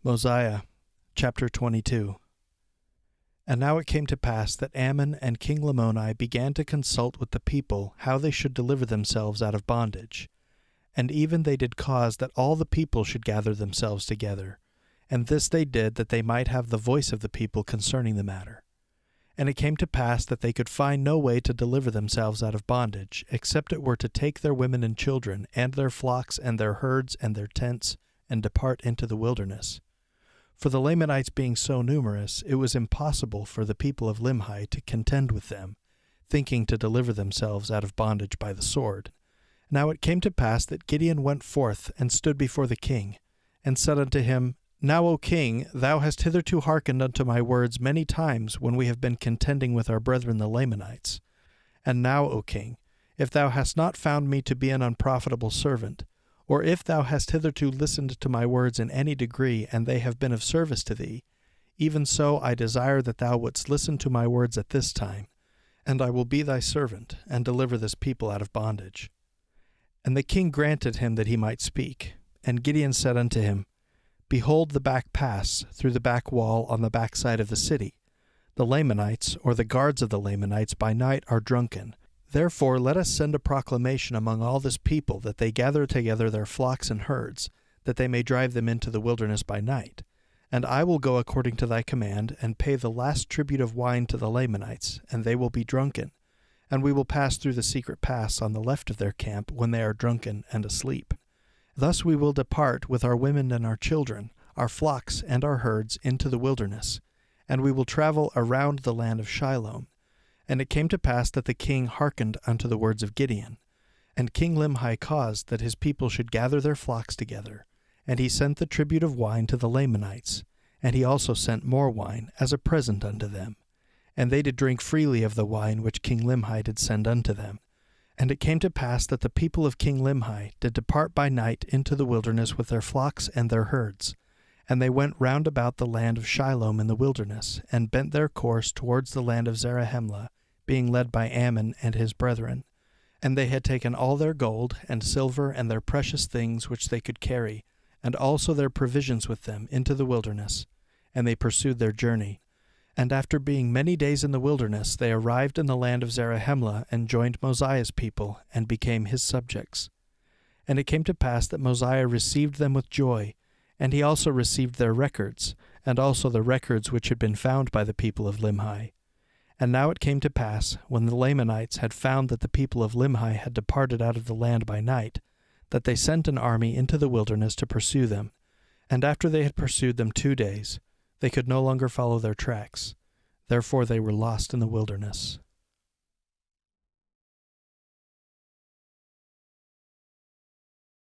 Mosiah, chapter 22. And now it came to pass that Ammon and King Lamoni began to consult with the people how they should deliver themselves out of bondage. And even they did cause that all the people should gather themselves together. And this they did that they might have the voice of the people concerning the matter. And it came to pass that they could find no way to deliver themselves out of bondage, except it were to take their women and children, and their flocks, and their herds, and their tents, and depart into the wilderness. For the Lamanites being so numerous, it was impossible for the people of Limhi to contend with them, thinking to deliver themselves out of bondage by the sword. Now it came to pass that Gideon went forth and stood before the king, and said unto him, Now, O king, thou hast hitherto hearkened unto my words many times when we have been contending with our brethren the Lamanites. And now, O king, if thou hast not found me to be an unprofitable servant, or if thou hast hitherto listened to my words in any degree, and they have been of service to thee, even so I desire that thou wouldst listen to my words at this time, and I will be thy servant, and deliver this people out of bondage. And the king granted him that he might speak. And Gideon said unto him, Behold the back pass through the back wall on the back side of the city. The Lamanites, or the guards of the Lamanites, by night are drunken. Therefore let us send a proclamation among all this people, that they gather together their flocks and herds, that they may drive them into the wilderness by night. And I will go according to thy command, and pay the last tribute of wine to the Lamanites, and they will be drunken. And we will pass through the secret pass on the left of their camp when they are drunken and asleep. Thus we will depart with our women and our children, our flocks and our herds into the wilderness, and we will travel around the land of Shiloh. And it came to pass that the king hearkened unto the words of Gideon. And King Limhi caused that his people should gather their flocks together, and he sent the tribute of wine to the Lamanites, and he also sent more wine as a present unto them. And they did drink freely of the wine which King Limhi did send unto them. And it came to pass that the people of King Limhi did depart by night into the wilderness with their flocks and their herds. And they went round about the land of Shiloh in the wilderness, and bent their course towards the land of Zarahemla, being led by Ammon and his brethren. And they had taken all their gold and silver and their precious things which they could carry, and also their provisions with them into the wilderness. And they pursued their journey. And after being many days in the wilderness, they arrived in the land of Zarahemla, and joined Mosiah's people, and became his subjects. And it came to pass that Mosiah received them with joy, and he also received their records, and also the records which had been found by the people of Limhi. And now it came to pass, when the Lamanites had found that the people of Limhi had departed out of the land by night, that they sent an army into the wilderness to pursue them. And after they had pursued them 2 days, they could no longer follow their tracks. Therefore they were lost in the wilderness.